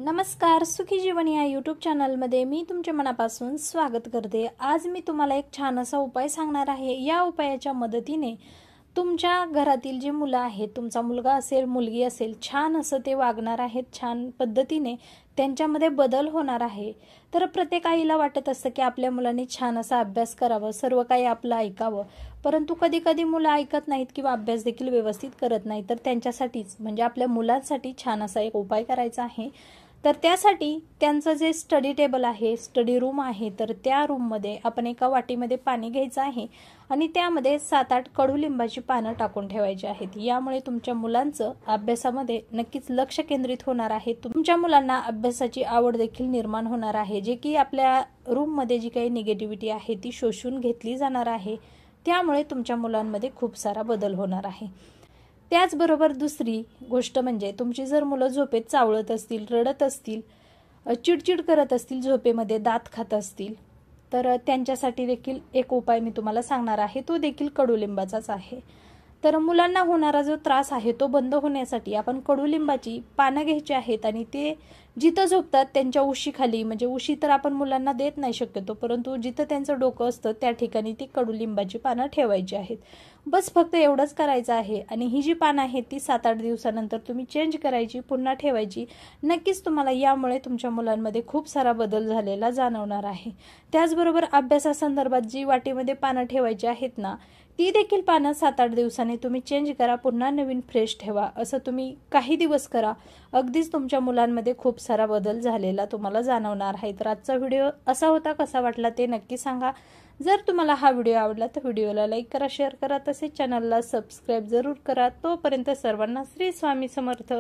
नमस्कार, सुखी जीवन या यूट्यूब चॅनलमध्ये मी तुमच्या मनापासून स्वागत करते। आज मी तुम्हाला एक छान असा उपाय सांगणार आहे। या उपायाच्या मदतीने तुमच्या घरातील जे मुलं आहेत, तुमचा मुलगा असेल मुलगी असेल, छान असं ते वागणार आहेत, छान पद्धतीने त्यांच्यामध्ये बदल होणार आहे। तर प्रत्येक आईला वाटत असतं की आपल्या मुलांनी छान असा अभ्यास करावा, सर्व काही आपलं ऐकावं, परंतु कधी कधी मुलं ऐकत नाहीत किंवा अभ्यास देखील व्यवस्थित करत नाही। तर त्यांच्यासाठीच म्हणजे आपल्या मुलांसाठी छान असा एक उपाय करायचा आहे। तर त्यासाठी त्यांचं जे स्टडी टेबल आहे, स्टडी रूम आहे, तर त्या रूममध्ये आपण एका वाटीमध्ये पाणी घ्यायचं आहे आणि त्यामध्ये 7-8 कडुलिंबाची पानं टाकून ठेवायची आहेत। यामुळे तुमच्या मुलांचं अभ्यासामध्ये नक्कीच लक्ष केंद्रित होणार आहे। तुमच्या मुलांना अभ्यासाची आवड देखील निर्माण होणार आहे, जे की आपल्या रूममध्ये जी काही निगेटिव्हिटी आहे ती शोषून घेतली जाणार आहे। त्यामुळे तुमच्या मुलांमध्ये खूप सारा बदल होणार आहे। त्याचबरोबर दुसरी गोष्ट म्हणजे तुमची जर मुलं झोपेत चावळत असतील, रडत असतील, चिडचिड करत असतील, झोपेमध्ये दात खात असतील, तर त्यांच्यासाठी देखील एक उपाय मी तुम्हाला सांगणार आहे। तो देखील कडुलिंबाचाच आहे। तर मुलांना होणारा जो त्रास आहे तो बंद होण्यासाठी आपण कडुलिंबाची पानं घ्यायची आहेत आणि ते जिथं झोपतात त्यांच्या उशीखाली, म्हणजे उशी तर आपण मुलांना देत नाही शक्यतो, परंतु जिथं त्यांचं डोकं असतं त्या ठिकाणी ती कडुलिंबाची पानं ठेवायची आहेत। बस फक्त एवढंच करायचं आहे आणि ही जी पानं आहेत ती 7-8 दिवसानंतर तुम्ही चेंज करायची, पुन्हा ठेवायची। नक्कीच तुम्हाला यामुळे तुमच्या मुलांमध्ये खूप सारा बदल झालेला जाणवणार आहे। त्याचबरोबर अभ्यासासंदर्भात जी वाटीमध्ये पानं ठेवायची आहेत ना, ती देखील पानं 7-8 दिवसांनी तुम्ही चेंज करा, पुन्हा नवीन फ्रेश ठेवा। असं तुम्ही काही दिवस करा, अगदीच तुमच्या मुलांमध्ये खूप सारा बदल झालेला तुम्हाला जाणवणार आहे। तर आजचा व्हिडिओ असा होता, कसा वाटला ते नक्की सांगा। जर तुम्हाला हा व्हिडिओ आवडला तर व्हिडिओला लाईक करा, शेअर करा, तसेच चॅनलला सबस्क्राईब जरूर करा। तोपर्यंत सर्वांना श्री स्वामी समर्थ।